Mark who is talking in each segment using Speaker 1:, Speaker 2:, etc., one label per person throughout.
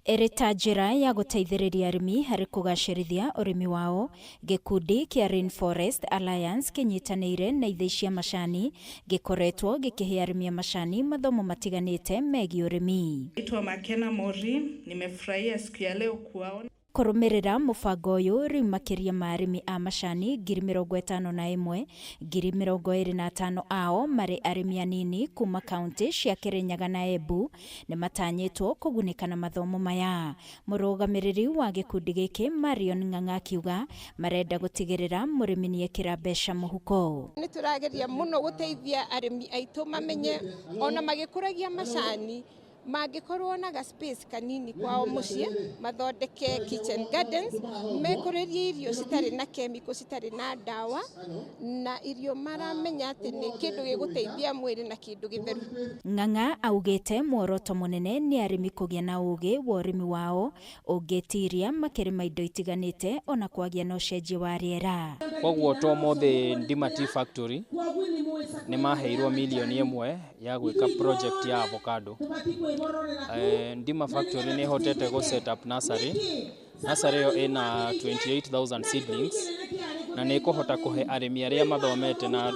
Speaker 1: Ĩrĩ ta njĩra ya gũteithĩrĩria arĩmi harĩ kũgacĩrithia ũrĩmi wao, gĩkundi kĩa Rainforest Alliance kĩnyitanĩire na ithĩi cia macani gĩkoretwo gĩkĩhe arĩmi a macani mathomo matiganĩte megiĩ ũrĩmi.
Speaker 2: Naitwa Makena Mori, nimefurahia siku ya leo kuwaona.
Speaker 1: Kũrũmĩrĩra mũbango ũyũ, rĩu makĩria ma arĩmi a macani 51,000 25,000 ao marĩ arĩmi anini kuma kaunti cia Kirinyaga na Embu nĩ matanyĩtwo kũgunĩka na mathomo maya. Mũrũgamĩrĩri wa gĩkundi gĩkĩ Marion Ng'ang'a akiuga marenda gũtigĩrĩra mũrĩmi nĩekĩra mbeca mũhuko.
Speaker 3: Nĩ tũrageria mũno gũteithia arĩmi aitũ mamenye ona magĩkũragia macani mangĩkorwo na space kanini kwao mũciĩ, mathondeke kitchen gardens, mekũrĩrie irio citarĩ na chemical, citarĩ na ndawa, na irio maramenya atĩ nĩ kĩndũ gĩgũteithia mwĩrĩ na kĩndũ gĩtheru.
Speaker 1: Ng'ang'a augĩte muoroto mũnene nĩ arĩmi kũgĩa na ũgĩ wa ũrĩmi wao ũngĩtiria makĩrĩma indo itiganĩte ona kwagĩa na ũcenjia wa rĩera.
Speaker 4: Koguo Tomothi Ndima Tea Factory nĩ maheirwo milioni 1 ya gwĩka project ya avocado. Ndima Factory nĩ hotete go set up nursery. Nursery ĩyo ĩna 28,000 seedlings na nĩ kũhota kũhe arĩmi arĩa mathomete na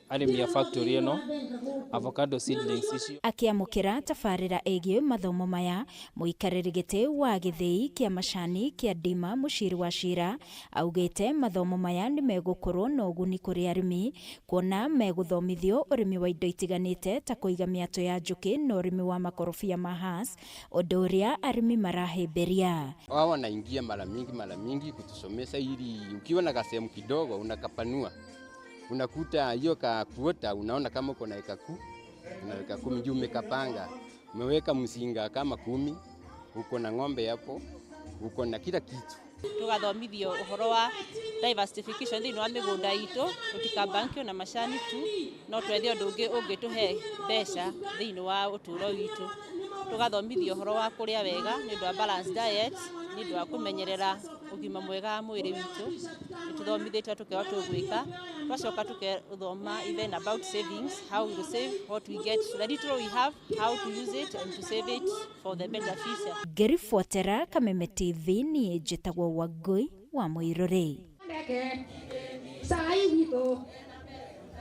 Speaker 4: arĩmi a factory ĩno avocado seedlings icio.
Speaker 1: Akĩamũkĩra tabarĩra ĩgiĩ mathomo maya, mũikarĩri gĩtĩ wa gĩthĩi kĩa macani kĩa Ndima Mũciri wa Cira augĩte mathomo maya nĩ megũkorwo na ũguni kũrĩ arĩmi, kuona megũthomithio ũrĩmi wa indo itiganĩte ta kũiga mĩatũ ya njũkĩ na ũrĩmi wa makorobia ma hass, ũndũ ũrĩa arĩmi marahĩmbĩria.
Speaker 5: Wao wanaingia mara mingi kutusomesha ili ukiwa na kasehemu kidogo unakapanua. Unakuta hiyo kuota, unaona kama uko na eka 10 juu umekapanga, umeweka msinga kama 10, uko na ng'ombe hapo, uko na kila kitu.
Speaker 6: Tugathomithio ũhoro wa diversification thĩinĩ wa mĩgũnda itũ, tũtikabankio na macani tu, no twethe ũndũ ũngĩ ũngĩtũhe mbeca thĩinĩ wa ũtũũro witũ. Tugathomithio ũhoro wa kũrĩa wega nĩ ũndũ wa balanced diet, nĩ ũndũ wa kũmenyerera ũgima mwega wa mwĩrĩ witũ. Nĩtũthomithĩtio tũkĩoa tũgwĩka, twacoka tũgĩthoma even about savings, how we save what we get, the little we have, how to use it and to save it for the better future.
Speaker 1: Ngĩribotera Kameme TV niĩ njĩtagwo Wangui wa Mũirũrĩ.